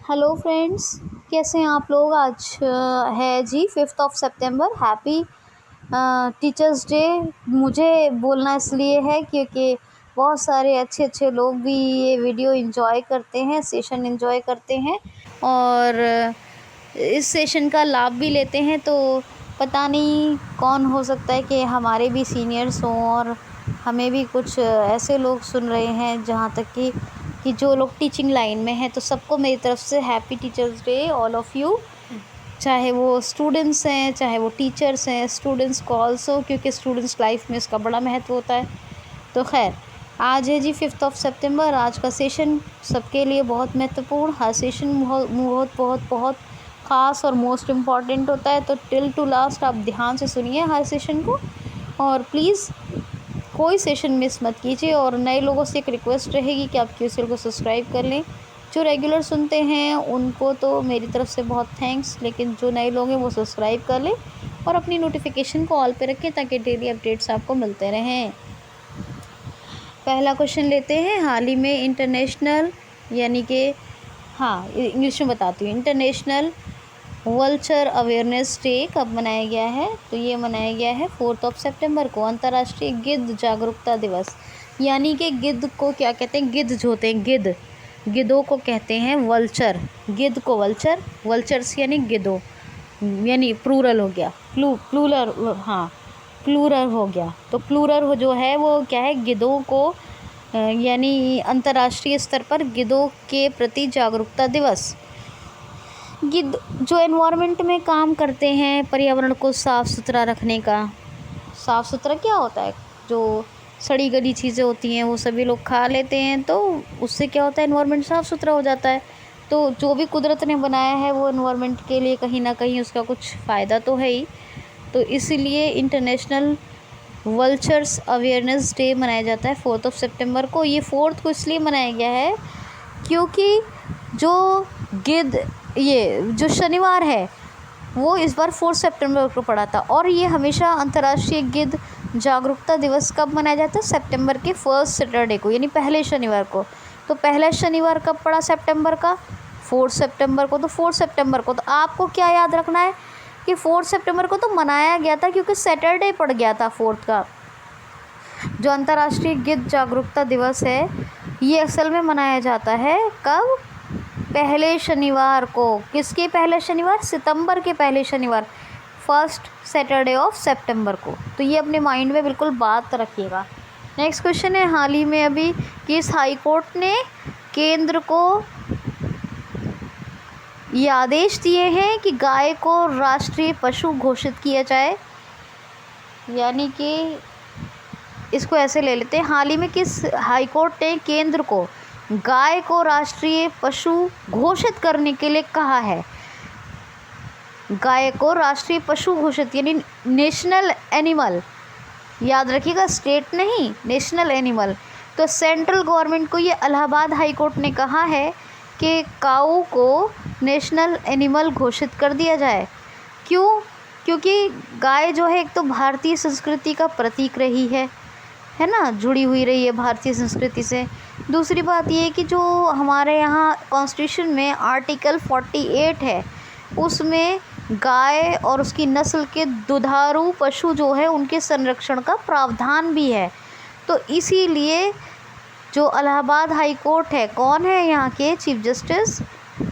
Hello friends, कैसे हैं आप लोग। आज है जी 5 सितंबर। Happy teachers day. मुझे बोलना इसलिए है क्योंकि बहुत सारे अच्छे अच्छे लोग भी ये वीडियो एंजॉय करते हैं, सेशन एंजॉय करते हैं और इस सेशन का लाभ भी लेते हैं। तो पता नहीं कौन हो सकता है कि हमारे भी सीनियर्स हों और हमें भी कुछ ऐसे लोग सुन रहे हैं जहाँ तक कि जो लोग टीचिंग लाइन में हैं। तो सबको मेरी तरफ से happy teachers day all of you, चाहे वो स्टूडेंट्स हैं चाहे वो टीचर्स हैं। स्टूडेंट्स को ऑल्सो, क्योंकि स्टूडेंट्स लाइफ में इसका बड़ा महत्व होता है। तो खैर, आज है जी 5 सितंबर। आज का सेशन सबके लिए बहुत महत्वपूर्ण, हर सेशन बहुत बहुत बहुत बहुत ख़ास और मोस्ट इम्पॉर्टेंट होता है। तो टिल टू लास्ट आप ध्यान से सुनिए हर सेशन को और प्लीज़ कोई सेशन मिस मत कीजिए। और नए लोगों से एक रिक्वेस्ट रहेगी कि आप QCL को सब्सक्राइब कर लें। जो रेगुलर सुनते हैं उनको तो मेरी तरफ से बहुत थैंक्स, लेकिन जो नए लोग हैं वो सब्सक्राइब कर लें और अपनी नोटिफिकेशन को ऑल पे रखें ताकि डेली अपडेट्स आपको मिलते रहें। पहला क्वेश्चन लेते हैं। हाल ही में इंटरनेशनल, यानी कि इंग्लिश में बताती हूँ, इंटरनेशनल वल्चर अवेयरनेस डे कब मनाया गया है। तो ये मनाया गया है 4 सितंबर को, अंतर्राष्ट्रीय गिद्ध जागरूकता दिवस। यानी कि गिद्ध को क्या कहते हैं, गिद्ध जो होते हैं, गिद्धों को कहते हैं वल्चर। गिद्ध को वल्चर, वल्चर्स यानी गिद्धों, यानी प्लूरल हो गया, प्लूरल हो गया। तो प्लूरल हो जो है वो क्या है, गिद्धों को, यानी अंतर्राष्ट्रीय स्तर पर गिद्धों के प्रति जागरूकता दिवस। गिद्ध जो एनवायरनमेंट में काम करते हैं, पर्यावरण को साफ़ सुथरा रखने का। साफ़ सुथरा क्या होता है, जो सड़ी गली चीज़ें होती हैं वो सभी लोग खा लेते हैं, तो उससे क्या होता है, एनवायरनमेंट साफ़ सुथरा हो जाता है। तो जो भी कुदरत ने बनाया है वो एनवायरनमेंट के लिए कहीं ना कहीं उसका कुछ फ़ायदा तो है ही। तो इसीलिए इंटरनेशनल वल्चर्स अवेयरनेस डे मनाया जाता है 4 सितंबर को। ये 4 को इसलिए मनाया गया है क्योंकि जो गिद्ध, ये जो शनिवार है वो इस बार 4 सितंबर को पड़ा था। और ये हमेशा अंतर्राष्ट्रीय गिद्ध जागरूकता दिवस कब मनाया जाता है, सितंबर के फर्स्ट सैटरडे को, यानी पहले शनिवार को। तो पहला शनिवार कब पड़ा सितंबर का, 4 सितंबर को। तो 4 सितंबर को, तो आपको क्या याद रखना है कि 4 सितंबर को तो मनाया गया था क्योंकि सैटरडे पड़ गया था 4 का। जो अंतर्राष्ट्रीय गिद्ध जागरूकता दिवस है ये असल में मनाया जाता है कब, पहले शनिवार को। किसके पहले शनिवार, सितंबर के पहले शनिवार, फर्स्ट सैटरडे ऑफ सितंबर को। तो ये अपने माइंड में बिल्कुल बात रखिएगा। नेक्स्ट क्वेश्चन है, हाल ही में अभी किस हाई कोर्ट ने केंद्र को ये आदेश दिए हैं कि गाय को राष्ट्रीय पशु घोषित किया जाए। यानी कि इसको ऐसे ले लेते हैं, हाल ही में किस हाई कोर्ट ने केंद्र को गाय को राष्ट्रीय पशु घोषित करने के लिए कहा है। गाय को राष्ट्रीय पशु घोषित, यानी नेशनल एनिमल, याद रखिएगा, स्टेट नहीं, नेशनल एनिमल। तो सेंट्रल गवर्नमेंट को ये इलाहाबाद हाई कोर्ट ने कहा है कि काऊ को नेशनल एनिमल घोषित कर दिया जाए। क्यों? क्योंकि गाय जो है एक तो भारतीय संस्कृति का प्रतीक रही है ना, जुड़ी हुई रही है भारतीय संस्कृति से। दूसरी बात ये कि जो हमारे यहाँ कॉन्स्टिट्यूशन में आर्टिकल 48 है उसमें गाय और उसकी नस्ल के दुधारू पशु जो है उनके संरक्षण का प्रावधान भी है। तो इसीलिए जो इलाहाबाद हाई कोर्ट है, कौन है यहाँ के चीफ जस्टिस,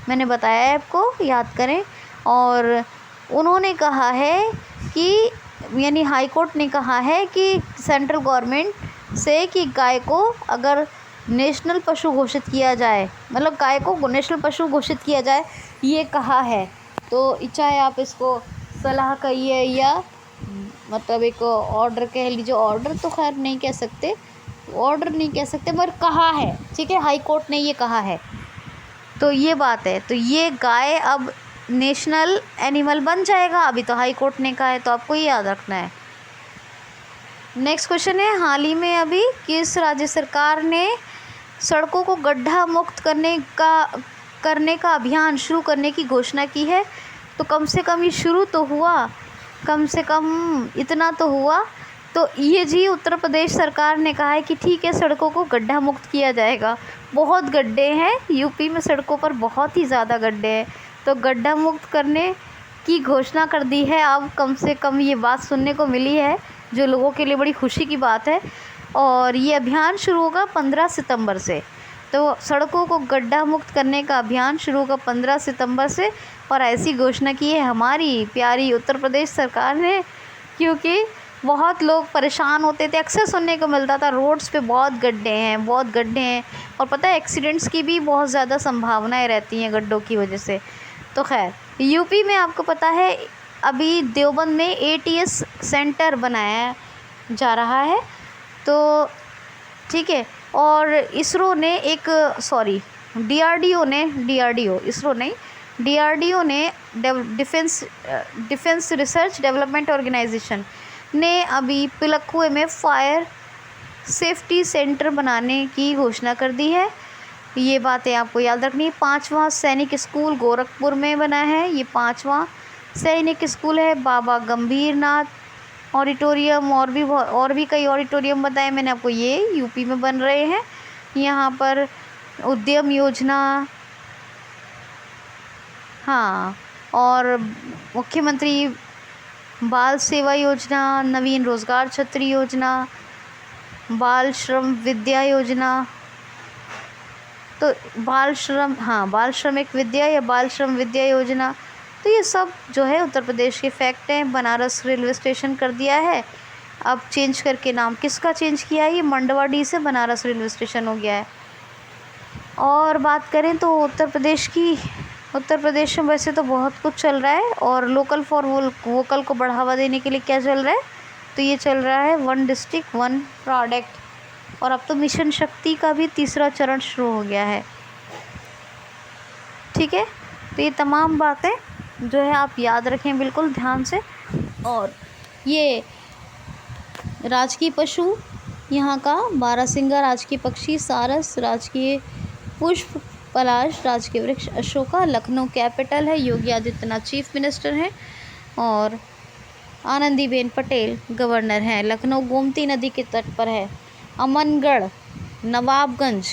मैंने बताया है आपको, याद करें। और उन्होंने कहा है कि, यानी हाई कोर्ट ने कहा है कि सेंट्रल गवर्नमेंट से कि गाय को अगर नेशनल पशु घोषित किया जाए, मतलब गाय को नेशनल पशु घोषित किया जाए, ये कहा है। तो चाहे आप इसको सलाह कहिए या मतलब एक ऑर्डर कह लीजिए, ऑर्डर तो खैर नहीं कह सकते, ऑर्डर नहीं कह सकते, मगर कहा है, ठीक है, हाई कोर्ट ने ये कहा है। तो ये बात है। तो ये गाय अब नेशनल एनिमल बन जाएगा, अभी तो हाई कोर्ट ने कहा है, तो आपको ये याद रखना है। नेक्स्ट क्वेश्चन है, हाल ही में अभी किस राज्य सरकार ने सड़कों को गड्ढा मुक्त करने का अभियान शुरू करने की घोषणा की है। तो कम से कम ये शुरू तो हुआ, कम से कम इतना तो हुआ तो ये जी उत्तर प्रदेश सरकार ने कहा है कि ठीक है, सड़कों को गड्ढा मुक्त किया जाएगा। बहुत गड्ढे हैं यूपी में, सड़कों पर बहुत ही ज़्यादा गड्ढे हैं, तो गड्ढा मुक्त करने की घोषणा कर दी है। अब कम से कम ये बात सुनने को मिली है, जो लोगों के लिए बड़ी खुशी की बात है। और ये अभियान शुरू होगा 15 सितंबर से। तो सड़कों को गड्ढा मुक्त करने का अभियान शुरू होगा 15 सितंबर से, और ऐसी घोषणा की है हमारी प्यारी उत्तर प्रदेश सरकार ने, क्योंकि बहुत लोग परेशान होते थे। अक्सर सुनने को मिलता था रोड्स पे बहुत गड्ढे हैं, बहुत गड्ढे हैं, और पता है एक्सीडेंट्स की भी बहुत ज़्यादा संभावनाएं रहती हैं गड्ढों की वजह से। तो खैर, यूपी में आपको पता है अभी देवबंद में ATS सेंटर बनाया जा रहा है, तो ठीक है। और इसरो ने एक DRDO ने डिफेंस रिसर्च डेवलपमेंट ऑर्गेनाइजेशन ने अभी पिलखुए में फायर सेफ्टी सेंटर बनाने की घोषणा कर दी है। ये बातें आपको याद रखनी है। 5वां सैनिक स्कूल गोरखपुर में बना है, ये 5वां सैनिक स्कूल है। बाबा गंभीरनाथ ऑडिटोरियम और भी कई ऑडिटोरियम बताए मैंने आपको, ये यूपी में बन रहे हैं। यहाँ पर उद्यम योजना, हाँ, और मुख्यमंत्री बाल सेवा योजना, नवीन रोजगार छतरी योजना, बाल श्रम विद्या योजना, तो बाल श्रमिक विद्या या बाल श्रम विद्या योजना, तो ये सब जो है उत्तर प्रदेश के फैक्ट हैं। बनारस रेलवे स्टेशन कर दिया है, अब चेंज करके नाम किसका चेंज किया है, ये मंडवाडी से बनारस रेलवे स्टेशन हो गया है। और बात करें तो उत्तर प्रदेश में वैसे तो बहुत कुछ चल रहा है, और लोकल फॉर वोकल को बढ़ावा देने के लिए क्या चल रहा है, तो ये चल रहा है 1 डिस्ट्रिक्ट 1 प्रोडक्ट, और अब तो मिशन शक्ति का भी 3रा चरण शुरू हो गया है। ठीक है, तो ये तमाम बातें जो है आप याद रखें बिल्कुल ध्यान से। और ये राजकीय पशु यहाँ का बारहसिंगा, राजकीय पक्षी सारस, राजकीय पुष्प पलाश, राजकीय वृक्ष अशोका। लखनऊ कैपिटल है, योगी आदित्यनाथ चीफ मिनिस्टर हैं, और आनंदीबेन पटेल गवर्नर हैं। लखनऊ गोमती नदी के तट पर है। अमनगढ़, नवाबगंज,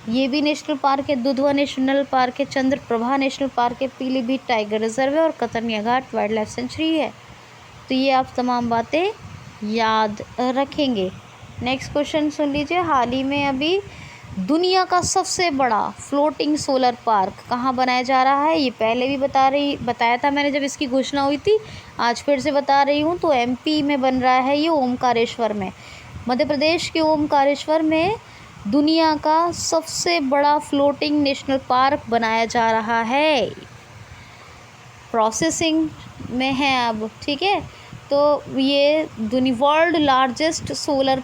ये भी नेशनल पार्क है। दुधवा नेशनल पार्क है, चंद्रप्रभा नेशनल पार्क है, पीलीभीत टाइगर रिजर्व है, और कतरनिया घाट वाइल्ड लाइफ सेंचुरी है। तो ये आप तमाम बातें याद रखेंगे। नेक्स्ट क्वेश्चन सुन लीजिए। हाल ही में अभी दुनिया का सबसे बड़ा फ्लोटिंग सोलर पार्क कहाँ बनाया जा रहा है, ये पहले भी बताया था मैंने जब इसकी घोषणा हुई थी, आज फिर से बता रही हूँ। तो MP में बन रहा है ये, ओमकारेश्वर में, मध्य प्रदेश के ओमकारेश्वर में दुनिया का सबसे बड़ा फ्लोटिंग नेशनल पार्क बनाया जा रहा है। प्रोसेसिंग में है अब, ठीक है। तो ये वर्ल्ड लार्जेस्ट सोलर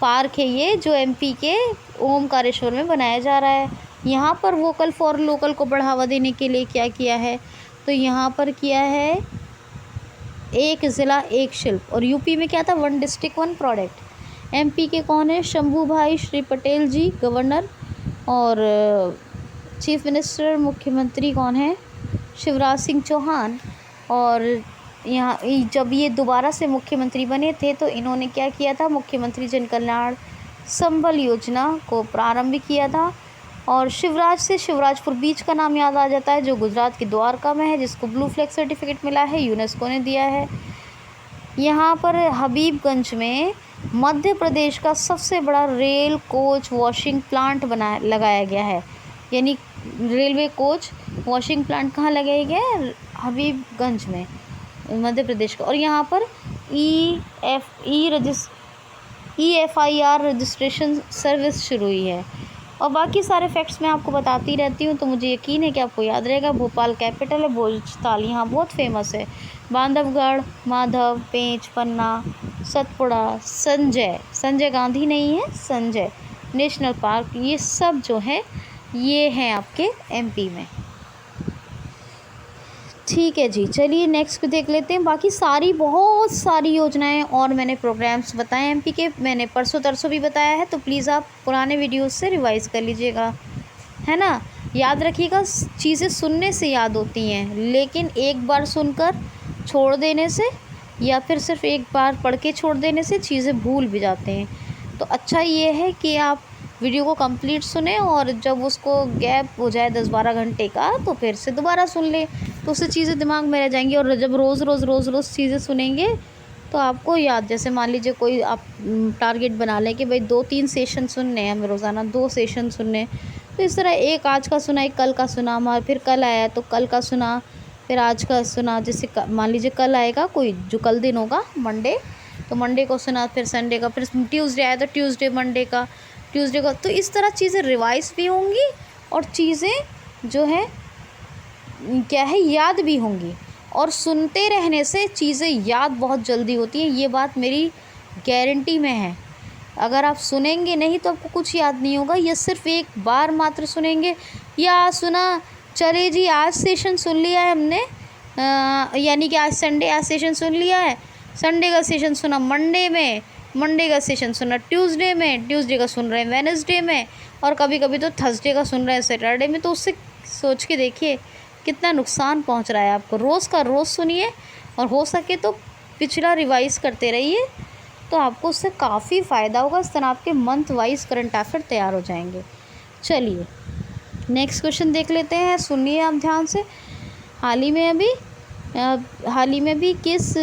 पार्क है ये, जो MP के ओमकारेश्वर में बनाया जा रहा है। यहाँ पर वोकल फॉर लोकल को बढ़ावा देने के लिए क्या किया है, तो यहाँ पर किया है एक ज़िला एक शिल्प, और यूपी में क्या था 1 डिस्ट्रिक्ट 1 प्रोडक्ट। MP के कौन है, शंभू भाई श्री पटेल जी गवर्नर, और चीफ मिनिस्टर मुख्यमंत्री कौन है, शिवराज सिंह चौहान। और यहाँ जब ये दोबारा से मुख्यमंत्री बने थे तो इन्होंने क्या किया था, मुख्यमंत्री जन कल्याण संबल योजना को प्रारंभ किया था। और शिवराज से शिवराजपुर बीच का नाम याद आ जाता है, जो गुजरात की द्वारका में है, जिसको ब्लू फ्लैग सर्टिफिकेट मिला है, यूनेस्को ने दिया है। यहाँ पर हबीबगंज में मध्य प्रदेश का सबसे बड़ा रेल कोच वॉशिंग प्लांट लगाया गया है, यानी रेलवे कोच वॉशिंग प्लांट कहाँ लगाया गया है, हबीबगंज में, मध्य प्रदेश का। और यहाँ पर EFIR रजिस्ट्रेशन सर्विस शुरू हुई है। और बाकी सारे फैक्ट्स मैं आपको बताती रहती हूँ, तो मुझे यकीन है कि आपको याद रहेगा। भोपाल कैपिटल है, भोजताल यहाँ बहुत फेमस है। बांधवगढ़, माधव, पेंच, पन्ना, सतपुड़ा, संजय गांधी नहीं है, संजय नेशनल पार्क, ये सब जो है ये हैं आपके MP में। ठीक है जी, चलिए नेक्स्ट देख लेते हैं। बाकी बहुत सारी योजनाएं और मैंने प्रोग्राम्स बताए MP के, मैंने परसों तरसों भी बताया है, तो प्लीज़ आप पुराने वीडियोस से रिवाइज़ कर लीजिएगा, है ना। याद रखिएगा, चीज़ें सुनने से याद होती हैं, लेकिन एक बार सुनकर छोड़ देने से या फिर सिर्फ एक बार पढ़ के छोड़ देने से चीज़ें भूल भी जाते हैं। तो अच्छा ये है कि आप वीडियो को कंप्लीट सुने और जब उसको गैप हो जाए 10-12 घंटे का तो फिर से दोबारा सुन लें, तो उससे चीज़ें दिमाग में रह जाएंगी। और जब रोज़ रोज़ चीज़ें सुनेंगे तो आपको याद, जैसे मान लीजिए कोई आप टारगेट बना लें कि भाई 2-3 सेशन सुनने हैं हमें रोज़ाना, 2 सेशन सुनने हैं, तो इस तरह एक आज का सुना, एक कल का सुना, फिर कल आया तो कल का सुना, फिर आज का सुना। जैसे मान लीजिए कल आएगा कोई जो कल दिन होगा मंडे, तो मंडे को सुना, फिर संडे का, फिर ट्यूसडे आया तो ट्यूसडे मंडे का, ट्यूसडे का। तो इस तरह चीज़ें रिवाइज भी होंगी और चीज़ें जो है क्या है याद भी होंगी। और सुनते रहने से चीज़ें याद बहुत जल्दी होती हैं, ये बात मेरी गारंटी में है। अगर आप सुनेंगे नहीं तो आपको कुछ याद नहीं होगा। ये सिर्फ एक बार मात्र सुनेंगे, या सुना चले जी आज सेशन सुन लिया है हमने, यानी कि आज संडे, आज सेशन सुन लिया है, संडे का सेशन सुना मंडे में, मंडे का सेशन सुना ट्यूसडे में, ट्यूसडे का सुन रहे हैं वेडनेसडे में, और कभी कभी तो थर्सडे का सुन रहे हैं सैटरडे में। तो उससे सोच के देखिए कितना नुकसान पहुंच रहा है आपको। रोज़ का रोज़ सुनिए और हो सके तो पिछला रिवाइज़ करते रहिए, तो आपको उससे काफ़ी फ़ायदा होगा। इस तरह आपके मंथ वाइज करंट अफेयर तैयार हो जाएंगे। चलिए नेक्स्ट क्वेश्चन देख लेते हैं, सुनिए आप ध्यान से। हाल ही में भी किस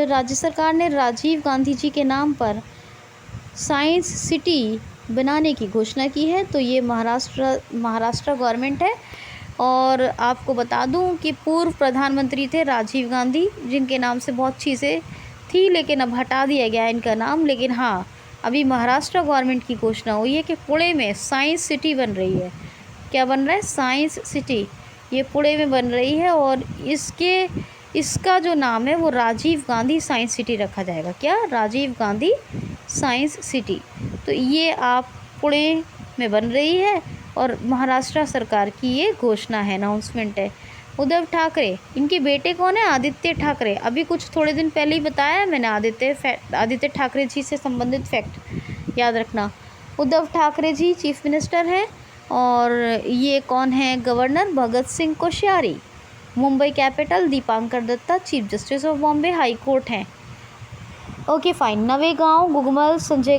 राज्य सरकार ने राजीव गांधी जी के नाम पर साइंस सिटी बनाने की घोषणा की है? तो ये महाराष्ट्र गवर्नमेंट है। और आपको बता दूं कि पूर्व प्रधानमंत्री थे राजीव गांधी, जिनके नाम से बहुत चीज़ें थी लेकिन अब हटा दिया गया इनका नाम। लेकिन हाँ, अभी महाराष्ट्र गवर्नमेंट की घोषणा हुई है कि पुणे में साइंस सिटी बन रही है। क्या बन रहा है? साइंस सिटी, ये पुणे में बन रही है। और इसका जो नाम है वो राजीव गांधी साइंस सिटी रखा जाएगा। क्या? Rajiv Gandhi science city. तो ये आप पुणे में बन रही है और महाराष्ट्र सरकार की ये घोषणा है, अनाउंसमेंट है। उद्धव ठाकरे, इनके बेटे कौन है? आदित्य ठाकरे। अभी कुछ थोड़े दिन पहले ही बताया मैंने आदित्य ठाकरे जी से संबंधित फैक्ट याद रखना। उद्धव ठाकरे जी चीफ मिनिस्टर हैं। और ये कौन है? Governor Bhagat Singh Koshyari. Mumbai capital Dipankar Datta chief justice of Bombay high court हैं। Okay fine. नवेगांव गुगमल संजय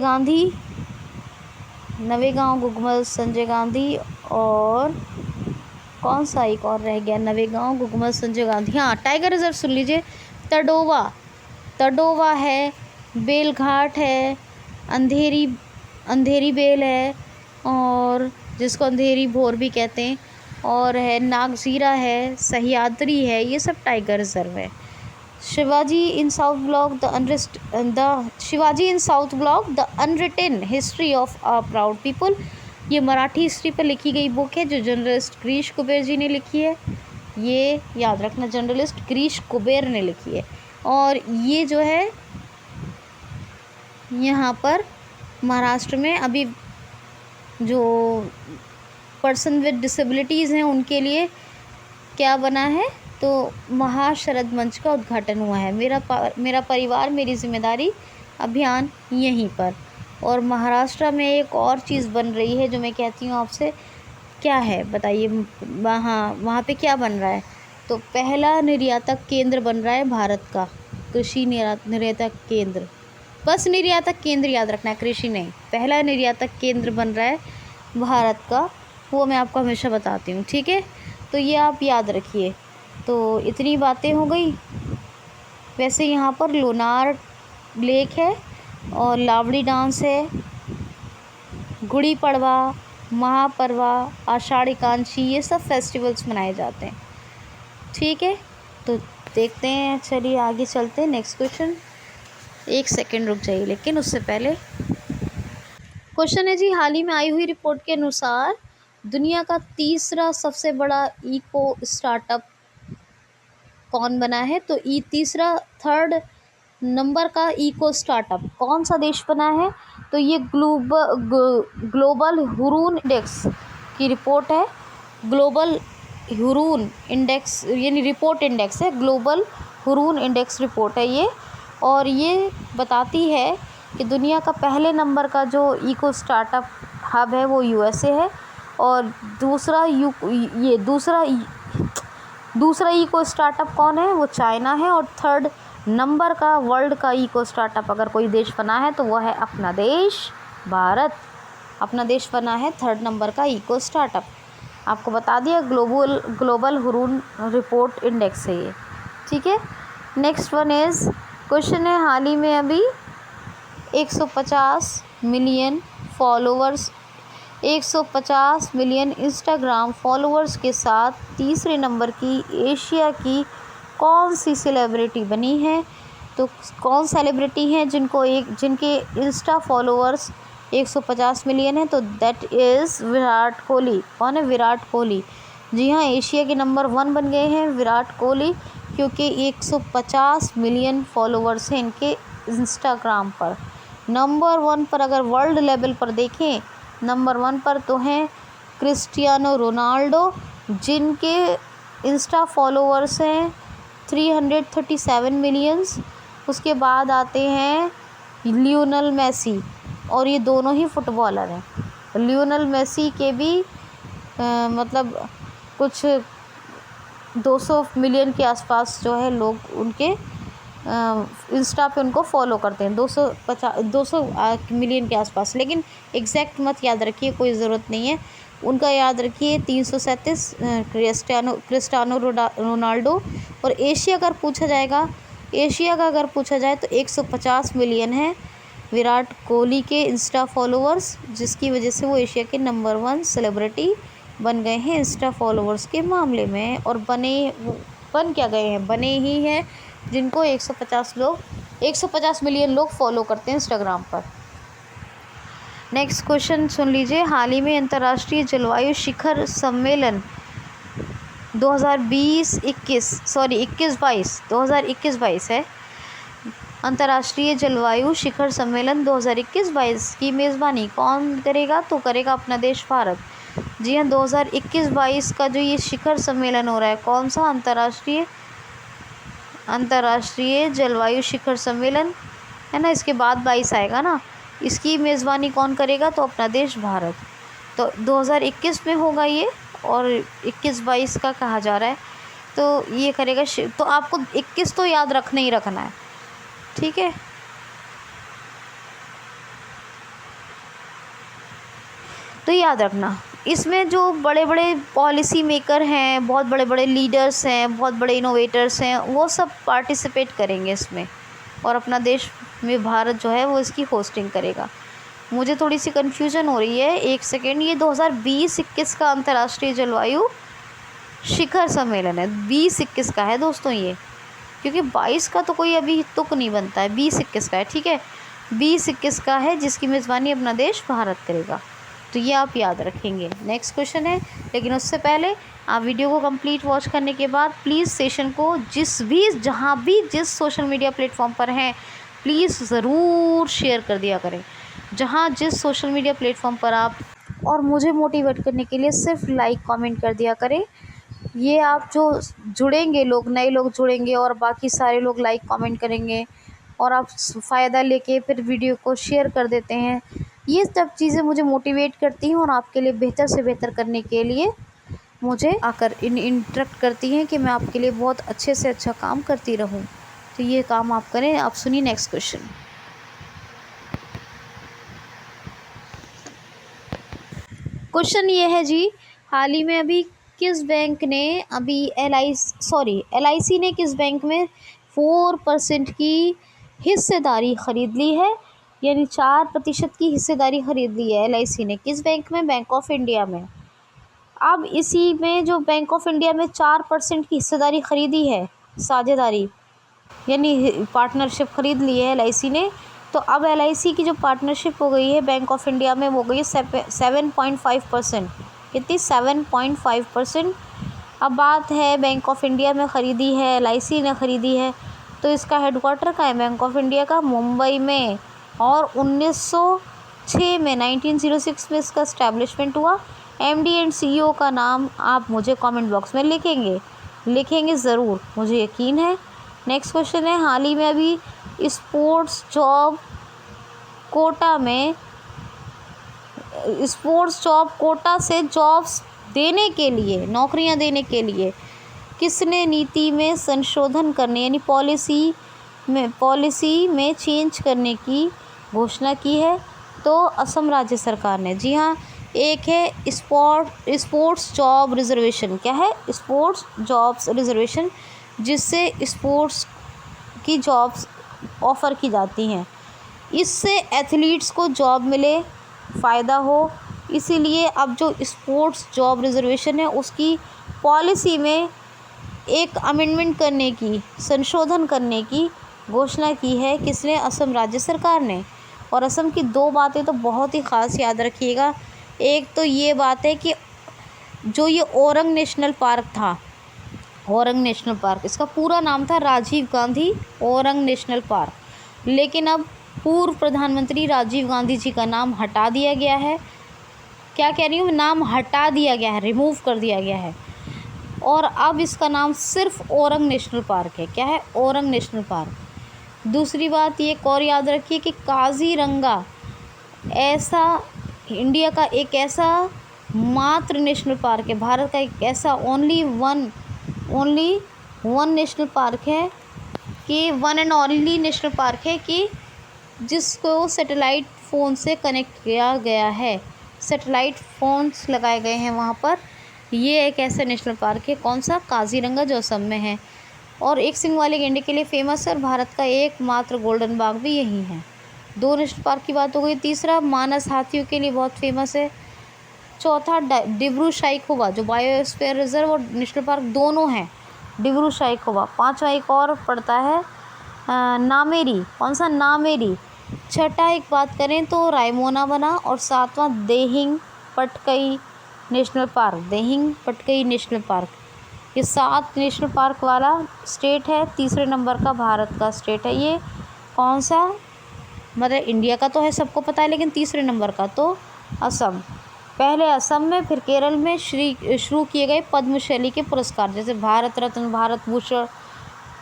गांधी और कौन सा एक और रह गया? नवेगांव गुगमल संजय गांधी, हाँ टाइगर रिजर्व सुन लीजिए। तडोवा है, बेलघाट है, अंधेरी बेल है, और जिसको अंधेरी भोर भी कहते हैं, और है नागजीरा है, सह्याद्री है, ये सब टाइगर रिजर्व है। Shivaji in south block the unwritten history of a proud people, ये मराठी हिस्ट्री पर लिखी गई बुक है जो जर्नलिस्ट गिरीश कुबेर जी ने लिखी है। ये याद रखना, जर्नलिस्ट गिरीश कुबेर ने लिखी है। और ये जो है यहाँ पर महाराष्ट्र में अभी जो पर्सन विद डिसेबिलिटीज़ हैं उनके लिए क्या बना है? तो महाशरद मंच का उद्घाटन हुआ है। मेरा परिवार मेरी जिम्मेदारी अभियान यहीं पर। और महाराष्ट्र में एक और चीज़ बन रही है जो मैं कहती हूँ आपसे, क्या है बताइए? वहाँ पे क्या बन रहा है? तो पहला निर्यातक केंद्र बन रहा है भारत का, कृषि निर्यातक केंद्र। बस निर्यातक केंद्र याद रखना है, कृषि नहीं। पहला निर्यातक केंद्र बन रहा है भारत का, वो मैं आपको हमेशा बताती हूँ, ठीक है? तो ये आप याद रखिए। तो इतनी बातें हो गई। वैसे यहाँ पर लोनार लेक है और लावड़ी डांस है, गुड़ी पड़वा, महापरवा, आषाढ़ी कांची, ये सब फेस्टिवल्स मनाए जाते हैं, ठीक है? तो देखते हैं, चलिए आगे चलते हैं। नेक्स्ट क्वेश्चन, एक सेकंड रुक जाइए लेकिन उससे पहले क्वेश्चन है जी, हाल ही में आई हुई रिपोर्ट के अनुसार दुनिया का तीसरा सबसे बड़ा इको स्टार्टअप कौन बना है? तो तीसरा, थर्ड नंबर का इको स्टार्टअप कौन सा देश बना है? तो ये ग्लोबल हुरून इंडेक्स की रिपोर्ट है। ग्लोबल हुरून इंडेक्स यानी रिपोर्ट इंडेक्स है, ग्लोबल हुरून इंडेक्स रिपोर्ट है ये। और ये बताती है कि दुनिया का पहले नंबर का जो इको स्टार्टअप हब है वो यूएसए है, और दूसरा इको स्टार्टअप कौन है? वो चाइना है, और थर्ड नंबर का वर्ल्ड का इको स्टार्टअप अगर कोई देश बना है तो वह है अपना देश भारत। अपना देश बना है 3rd नंबर का इको स्टार्टअप। आपको बता दिया ग्लोबल हुरून रिपोर्ट इंडेक्स है ये, ठीक है। नेक्स्ट वन इज़ क्वेश्चन है, हाल ही में अभी 150 million followers 150 million Instagram followers के साथ तीसरे नंबर की एशिया की कौन सी सेलिब्रिटी बनी है? तो कौन सेलिब्रिटी हैं जिनके इंस्टा फॉलोअर्स 150 मिलियन है? तो दैट इज़ विराट कोहली। कौन है? विराट कोहली। जी हाँ, एशिया के नंबर 1 बन गए हैं विराट कोहली, क्योंकि 150 मिलियन फॉलोअर्स हैं इनके इंस्टाग्राम पर। नंबर 1 पर अगर वर्ल्ड लेवल पर देखें, नंबर 1 पर तो हैं क्रिस्टियानो रोनाल्डो, जिनके इंस्टा फॉलोअर्स हैं 337 मिलियंस। उसके बाद आते हैं लियोनल मेसी, और ये दोनों ही फुटबॉलर हैं। लियोनल मेसी के भी मतलब कुछ 200 मिलियन के आसपास जो है लोग उनके इंस्टा पे उनको फॉलो करते हैं, 200 मिलियन के आसपास। लेकिन एग्जैक्ट मत याद रखिए, कोई ज़रूरत नहीं है उनका, याद रखिए 337 क्रिस्टियानो रोनाल्डो। और एशिया का अगर पूछा जाए तो 150 मिलियन है विराट कोहली के इंस्टा फॉलोअर्स, जिसकी वजह से वो एशिया के नंबर 1 सेलिब्रिटी बन गए हैं इंस्टा फॉलोअर्स के मामले में। और बन क्या गए हैं? बने ही हैं जिनको 150 मिलियन लोग फॉलो करते हैं इंस्टाग्राम पर। नेक्स्ट क्वेश्चन सुन लीजिए, हाल ही में अंतर्राष्ट्रीय जलवायु शिखर सम्मेलन 2021-22 है। अंतर्राष्ट्रीय जलवायु शिखर सम्मेलन 2021-22 की मेज़बानी कौन करेगा? तो करेगा अपना देश भारत। जी हाँ, 2021-22 का जो ये शिखर सम्मेलन हो रहा है, कौन सा? अंतर्राष्ट्रीय जलवायु शिखर सम्मेलन है ना, इसके बाद 22 आएगा ना, इसकी मेज़बानी कौन करेगा? तो अपना देश भारत। तो 2021 में होगा ये, और 21-22 का कहा जा रहा है, तो ये करेगा। तो आपको 21 तो याद रखना ही रखना है, ठीक है। तो याद रखना, इसमें जो बड़े बड़े पॉलिसी मेकर हैं, बहुत बड़े बड़े लीडर्स हैं, बहुत बड़े इनोवेटर्स हैं, वो सब पार्टिसिपेट करेंगे इसमें, और अपना देश में भारत जो है वो इसकी होस्टिंग करेगा। मुझे थोड़ी सी कन्फ्यूजन हो रही है, एक सेकेंड। ये 2020-21 का अंतर्राष्ट्रीय जलवायु शिखर सम्मेलन है, 20-21 का है दोस्तों ये, क्योंकि 22 का तो कोई अभी तुक नहीं बनता है, 20-21 का है, ठीक है। 20-21 का है, जिसकी मेज़बानी अपना देश भारत करेगा। तो ये आप याद रखेंगे। नेक्स्ट क्वेश्चन है, लेकिन उससे पहले आप वीडियो को कंप्लीट वॉच करने के बाद प्लीज़ सेशन को जिस सोशल मीडिया प्लेटफॉर्म पर हैं, प्लीज़ ज़रूर शेयर कर दिया करें, जिस सोशल मीडिया प्लेटफॉर्म पर आप, और मुझे मोटिवेट करने के लिए सिर्फ लाइक कमेंट कर दिया करें। ये आप जो जुड़ेंगे लोग, नए लोग जुड़ेंगे और बाकी सारे लोग लाइक कमेंट करेंगे, और आप फ़ायदा लेके फिर वीडियो को शेयर कर देते हैं। ये सब चीज़ें मुझे मोटिवेट करती हैं और आपके लिए बेहतर से बेहतर करने के लिए मुझे आकर इंटरेक्ट करती हैं कि मैं आपके लिए बहुत अच्छे से अच्छा काम करती रहूं। तो ये काम आप करें। आप सुनिए नेक्स्ट क्वेश्चन। क्वेश्चन ये है जी, हाल ही में अभी किस बैंक ने LIC ने किस बैंक में 4% की हिस्सेदारी ख़रीद ली है? यानी 4% की हिस्सेदारी ख़रीद ली है LIC ने। किस बैंक में? बैंक ऑफ इंडिया में। अब इसी में जो बैंक ऑफ इंडिया में 4% की हिस्सेदारी ख़रीदी है, साझेदारी यानी पार्टनरशिप ख़रीद ली है LIC ने, तो अब LIC की जो पार्टनरशिप हो गई है बैंक ऑफ इंडिया में, वो गई 7.5%। कितनी? 7.5%। अब बात है बैंक ऑफ इंडिया में ख़रीदी है, LIC ने ख़रीदी है, तो इसका हेडक्वार्टर कहाँ है बैंक ऑफ इंडिया का? मुंबई में। और 1906 में इसका इस्टेब्लिशमेंट हुआ। MD एंड CEO का नाम आप मुझे कमेंट बॉक्स में लिखेंगे ज़रूर, मुझे यकीन है। नेक्स्ट क्वेश्चन है, हाल ही में अभी स्पोर्ट्स जॉब कोटा से जॉब्स देने के लिए, नौकरियां देने के लिए किसने नीति में संशोधन करने यानी पॉलिसी में पॉलिसी में चेंज करने की घोषणा की है? तो असम राज्य सरकार ने। जी हाँ, एक है स्पोर्ट्स जॉब रिजर्वेशन। क्या है? स्पोर्ट्स जॉब्स रिजर्वेशन, जिससे स्पोर्ट्स की जॉब्स ऑफ़र की जाती हैं। इससे एथलीट्स को जॉब मिले, फ़ायदा हो, इसीलिए अब जो स्पोर्ट्स जॉब रिजर्वेशन है उसकी पॉलिसी में एक अमेंडमेंट करने की, संशोधन करने की घोषणा की है। किसने? असम राज्य सरकार ने। और असम की 2 बातें तो बहुत ही ख़ास याद रखिएगा। एक तो ये बात है कि जो ये औरंग नेशनल पार्क था, औरंग नेशनल पार्क, इसका पूरा नाम था राजीव गांधी औरंग नेशनल पार्क, लेकिन अब पूर्व प्रधानमंत्री राजीव गांधी जी का नाम हटा दिया गया है। क्या कह रही हूँ? नाम हटा दिया गया है, रिमूव कर दिया गया है, और अब इसका नाम सिर्फ औरंग नेशनल पार्क है। क्या है? Orang national park. दूसरी बात ये और याद रखिए कि काज़ीरंगा ऐसा इंडिया का एक ऐसा मात्र नेशनल पार्क है, भारत का एक ऐसा ओनली वन नेशनल पार्क है कि one and only national park है कि जिसको सैटेलाइट फ़ोन से कनेक्ट किया गया है। सैटेलाइट फ़ोन्स लगाए गए हैं वहाँ पर। ये एक ऐसा नेशनल पार्क है। कौन सा? काज़ीरंगा, जो असम में है, और एक सींग वाले गैंडे के लिए फ़ेमस है, और भारत का एकमात्र गोल्डन बाग भी यही है। 2 नेशनल पार्क की बात हो गई। तीसरा मानस हाथियों के लिए बहुत फेमस है। चौथा डिब्रू साइखोवा, जो बायोस्फीयर रिजर्व और नेशनल पार्क दोनों हैं, डिब्रू साइखोवा। 5वां एक और पड़ता है नामेरी। कौन सा? नामेरी। छठा एक बात करें तो रायमोना बना, और 7वां Dehing Patkai national park, Dehing Patkai national park. ये 7 नेशनल पार्क वाला स्टेट है। तीसरे नंबर का भारत का स्टेट है ये। कौन सा? मतलब इंडिया का तो है, सबको पता है, लेकिन तीसरे नंबर का तो असम। पहले असम में, फिर केरल में शुरू किए गए पद्मश्री के पुरस्कार, जैसे भारत रत्न, भारत भूषण,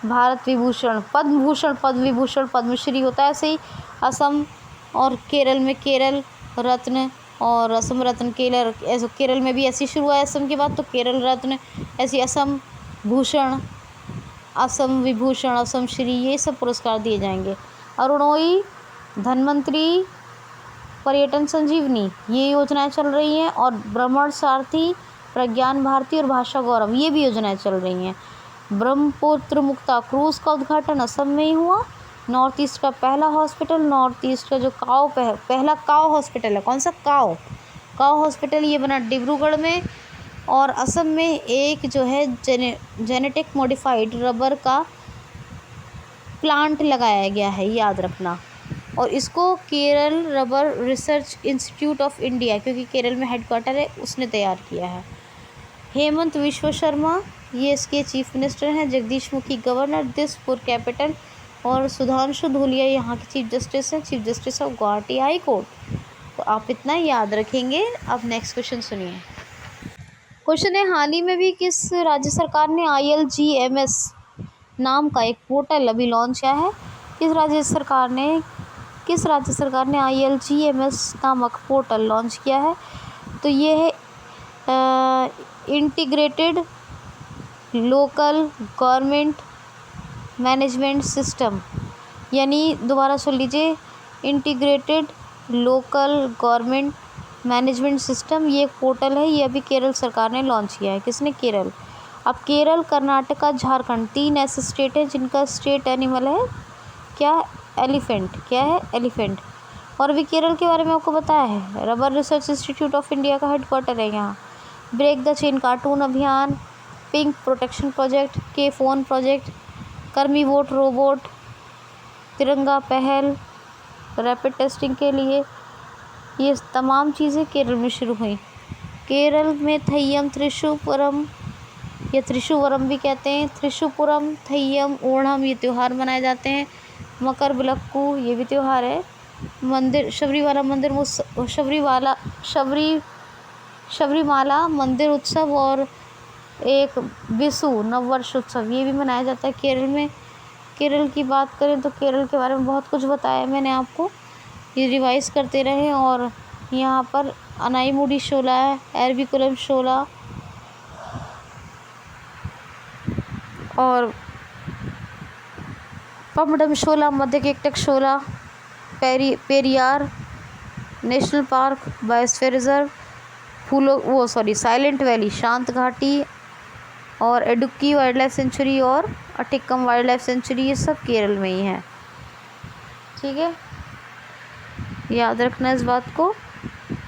भारत विभूषण, पद्म भूषण, पद्म विभूषण, पद्मश्री होता है, ऐसे ही असम और केरल में केरल रत्न और असम रत्न। केरल में भी ऐसी शुरू है असम के बाद, तो केरल रत्न, ऐसी असम भूषण, असम विभूषण, असम श्री, ये सब पुरस्कार दिए जाएंगे। अरुणोई, धन्वंतरी, पर्यटन संजीवनी, ये योजनाएं चल रही हैं, और भ्रमण सारथी, प्रज्ञान भारती और भाषा गौरव, ये भी योजनाएं चल रही हैं। ब्रह्मपुत्र मुक्ता क्रूज़ का उद्घाटन असम में ही हुआ। नॉर्थ ईस्ट का पहला हॉस्पिटल, नॉर्थ ईस्ट का जो पहला काव हॉस्पिटल है, कौन सा? काव हॉस्पिटल, ये बना डिब्रूगढ़ में। और असम में एक जो है जेनेटिक मॉडिफाइड रबर का प्लांट लगाया गया है, याद रखना। और इसको Kerala rubber research institute of India, क्योंकि केरल में हेडक्वार्टर है, उसने तैयार किया है। हेमंत विश्व शर्मा, ये इसके चीफ मिनिस्टर हैं। जगदीश मुखी गवर्नर, दिसपुर कैपिटल, और सुधांशु धूलिया यहाँ के चीफ जस्टिस हैं, chief justice of Guwahati high court. तो आप इतना याद रखेंगे। अब नेक्स्ट क्वेश्चन सुनिए। क्वेश्चन है, हाल ही में भी किस राज्य सरकार ने ILGMS नाम का एक पोर्टल अभी लॉन्च किया है? किस राज्य सरकार ने ILGMS नामक पोर्टल लॉन्च किया है? तो ये है integrated local government management system, यानी दोबारा सुन लीजिए, integrated local government management system, ये एक पोर्टल है। ये अभी केरल सरकार ने लॉन्च किया है। किसने? केरल। अब केरल, कर्नाटका, झारखंड, 3 ऐसे स्टेट हैं जिनका स्टेट एनिमल है क्या? एलिफेंट। क्या है? एलिफेंट। और अभी केरल के बारे में आपको बताया है, rubber research institute of India का हेडक्वार्टर है यहाँ। ब्रेक द चेन कार्टून अभियान, पिंक प्रोटेक्शन प्रोजेक्ट, के फ़ोन प्रोजेक्ट, कर्मी वोट रोबोट, तिरंगा पहल, रैपिड टेस्टिंग के लिए, ये तमाम चीज़ें केरल में शुरू हुई। केरल में थय्यम त्रिशूपुरम, या त्रिशूवरम भी कहते हैं, त्रिशूपुरम, थय्यम, ओणम, ये त्यौहार मनाए जाते हैं। मकर बिलक्कू, ये भी त्यौहार है। मंदिर, शबरीमाला मंदिर उत्सव, और एक बिसु नववर्ष उत्सव, ये भी मनाया जाता है केरल में। केरल की बात करें तो केरल के बारे में बहुत कुछ बताया मैंने आपको, ये रिवाइज़ करते रहें। और यहाँ पर अनाईमुडी शोला है, एरविकुलम शोला, और पम्बडम शोला, मध्य केकटक Shola, Periyar national park, biosphere reserve, silent valley शांत घाटी, और इडुक्की वाइल्ड लाइफ सेंचुरी और अटिक्कम वाइल्ड लाइफ सेंचुरी, ये सब केरल में ही है। ठीक है, याद रखना इस बात को,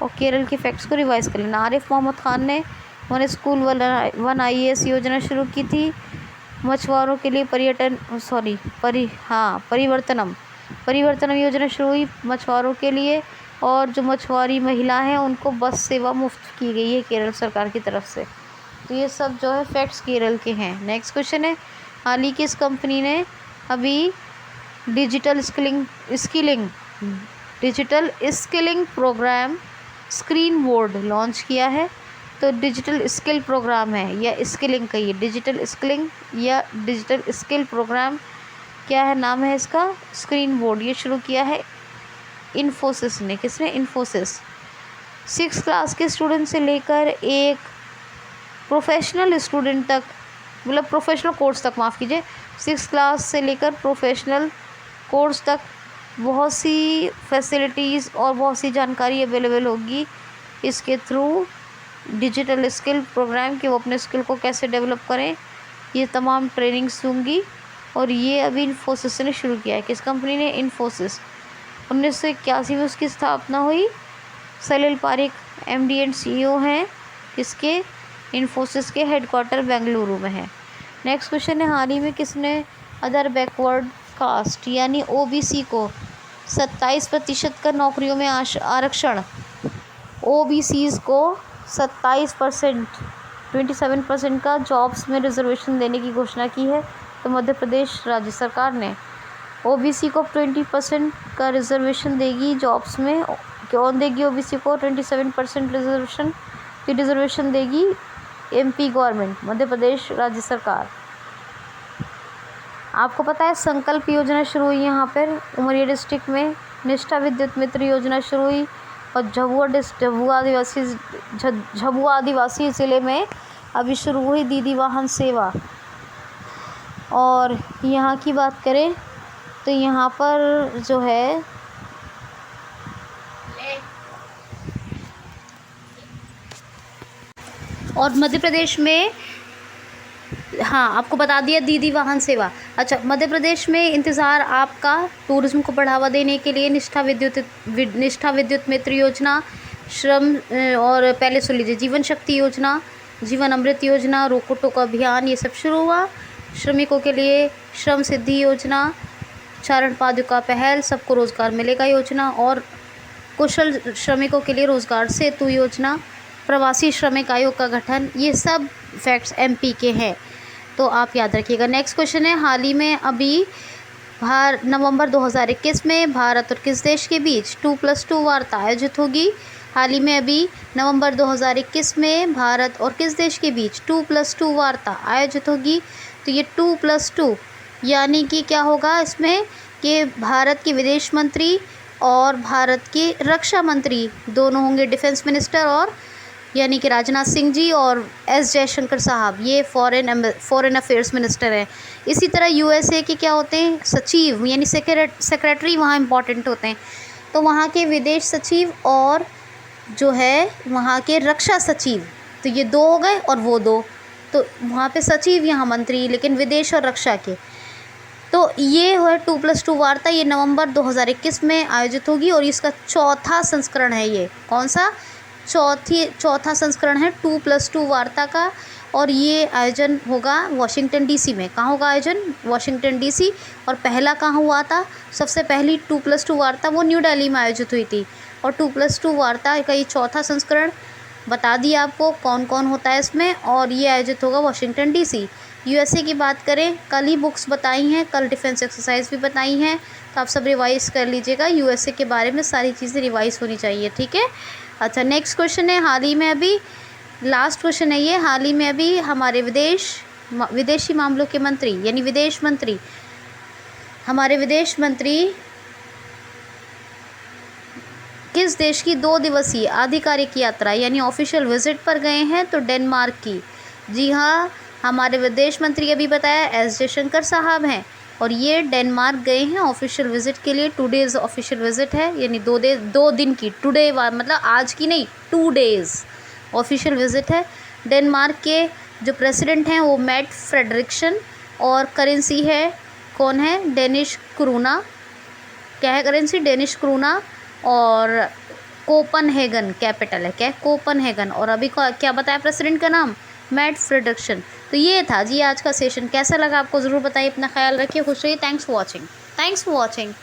और केरल के फैक्ट्स को रिवाइज कर लेना। आरिफ मोहम्मद खान ने उन्होंने स्कूल 1 IAS योजना शुरू की थी। मछुआरों के लिए परिवर्तनम योजना शुरू हुई मछुआरों के लिए, और जो मछुआरी महिला हैं उनको बस सेवा मुफ्त की गई है केरल सरकार की तरफ से। तो ये सब जो है फैक्ट्स केरल के हैं। नेक्स्ट क्वेश्चन है, हाल ही किस कंपनी ने अभी digital skilling program screen board launch किया है? तो डिजिटल स्किल प्रोग्राम है या स्किलिंग कहिए, डिजिटल स्किलिंग या डिजिटल स्किल प्रोग्राम क्या है, नाम है इसका स्क्रीन बोर्ड। ये शुरू किया है इन्फोसिस ने। किसने? इन्फोसिस। 6th क्लास के स्टूडेंट से लेकर एक प्रोफेशनल स्टूडेंट तक, मतलब प्रोफेशनल कोर्स तक, माफ़ कीजिए, 6th क्लास से लेकर प्रोफेशनल कोर्स तक बहुत सी फैसिलिटीज़ और बहुत सी जानकारी अवेलेबल होगी इसके थ्रू डिजिटल स्किल प्रोग्राम के। वो अपने स्किल को कैसे डेवलप करें, ये तमाम ट्रेनिंग्स दूंगी। और ये अभी इन्फोसिस ने शुरू किया है। किस कंपनी ने? इन्फोसिस। 1981 में उसकी स्थापना हुई। Salil Pareek MD and CEO हैं किसके? इन्फोसिस के। हेडक्वार्टर बेंगलुरु में है। नेक्स्ट क्वेश्चन है, हाल ही में किसने अदर बैकवर्ड कास्ट यानी OBC को 27% का नौकरियों में आरक्षण, OBCs को 27%, 27% का जॉब्स में रिजर्वेशन देने की घोषणा की है? तो मध्य प्रदेश राज्य सरकार ने। OBC को 20% का रिजर्वेशन देगी जॉब्स में। कौन देगी OBC को 27% रिजर्वेशन? तो रिजर्वेशन देगी MP गवर्नमेंट, मध्य प्रदेश राज्य सरकार। आपको पता है संकल्प योजना शुरू हुई यहाँ पर उमरिया डिस्ट्रिक्ट में। निष्ठा विद्युत मित्र योजना शुरू हुई, और झबुआ आदिवासी ज़िले में अभी शुरू हुई दीदी वाहन सेवा। और यहाँ की बात करें तो यहाँ पर जो है और मध्य प्रदेश में, हाँ आपको बता दिया दीदी वाहन सेवा। अच्छा, मध्य प्रदेश में इंतज़ार आपका टूरिज्म को बढ़ावा देने के लिए निष्ठा विद्युत मित्र योजना, श्रम और पहले सुन लीजिए जीवन शक्ति योजना, जीवन अमृत योजना, रोको टोको अभियान, ये सब शुरू हुआ। श्रमिकों के लिए श्रम सिद्धि योजना, चारण पादुका पहल, सबको रोज़गार मिलेगा योजना, और कुशल श्रमिकों के लिए रोज़गार सेतु योजना, प्रवासी श्रमिक आयोग का गठन। ये सब फैक्ट्स MP के हैं, तो आप याद रखिएगा। नेक्स्ट क्वेश्चन है, हाल ही में अभी नवंबर 2021 में भारत और किस देश के बीच 2+2 वार्ता आयोजित होगी? हाल ही में अभी नवंबर 2021 में भारत और किस देश के बीच 2+2 वार्ता आयोजित होगी? तो ये 2+2 यानी कि क्या होगा इसमें कि भारत के विदेश मंत्री और भारत के रक्षा मंत्री दोनों होंगे, डिफेंस मिनिस्टर, और यानी कि राजनाथ सिंह जी और S जयशंकर साहब, ये फॉरेन अफेयर्स मिनिस्टर हैं। इसी तरह USA के क्या होते हैं? सचिव यानी सेक्रेटरी वहाँ इंपॉर्टेंट होते हैं। तो वहाँ के विदेश सचिव और जो है वहाँ के रक्षा सचिव, तो ये 2 हो गए और वो 2, तो वहाँ पे सचिव यहाँ मंत्री, लेकिन विदेश और रक्षा के। तो ये है 2+2 वार्ता, ये नवंबर 2021 में आयोजित होगी, और इसका चौथा संस्करण है। ये कौन सा? चौथा संस्करण है 2+2 वार्ता का, और ये आयोजन होगा वाशिंगटन DC में। कहाँ होगा आयोजन? Washington DC। और पहला कहाँ हुआ था? सबसे पहली 2+2 वार्ता वो न्यू दिल्ली में आयोजित हुई थी, और 2+2 वार्ता का ये चौथा संस्करण बता दिया आपको कौन कौन होता है इसमें, और ये आयोजित होगा वाशिंगटन DC। USA की बात करें, कल ही बुक्स बताई हैं, कल डिफेंस एक्सरसाइज भी बताई हैं, तो आप सब रिवाइज़ कर लीजिएगा। USA के बारे में सारी चीज़ें रिवाइज़ होनी चाहिए, ठीक है। अच्छा, नेक्स्ट क्वेश्चन है, हाल ही में अभी लास्ट क्वेश्चन है ये, हाल ही में अभी हमारे विदेशी मामलों के मंत्री यानी विदेश मंत्री, हमारे विदेश मंत्री किस देश की 2 दिवसीय आधिकारिक यात्रा यानी ऑफिशियल विजिट पर गए हैं? तो डेनमार्क की। जी हाँ, हमारे विदेश मंत्री अभी बताया S जयशंकर साहब हैं। और ये डेनमार्क गए हैं ऑफिशियल विज़िट के लिए। 2 डेज़ ऑफिशियल विज़िट है, यानी 2 दिन की, टुडे मतलब आज की नहीं, 2 डेज़ ऑफिशियल विज़िट है। डेनमार्क के जो प्रेसिडेंट हैं वो मैट फ्रेडरिक्सन, और करेंसी है, कौन है, डेनिश क्रूना। क्या है करेंसी, डेनिश क्रूना। और कोपनहेगन कैपिटल है, क्या है, कोपनहेगन। और अभी क्या बताया प्रेसिडेंट का नाम, मैट फ्रेडरिक्सन। तो ये था जी आज का सेशन। कैसा लगा आपको ज़रूर बताइए, अपना ख्याल रखिए, खुश रहिए। Thanks for watching.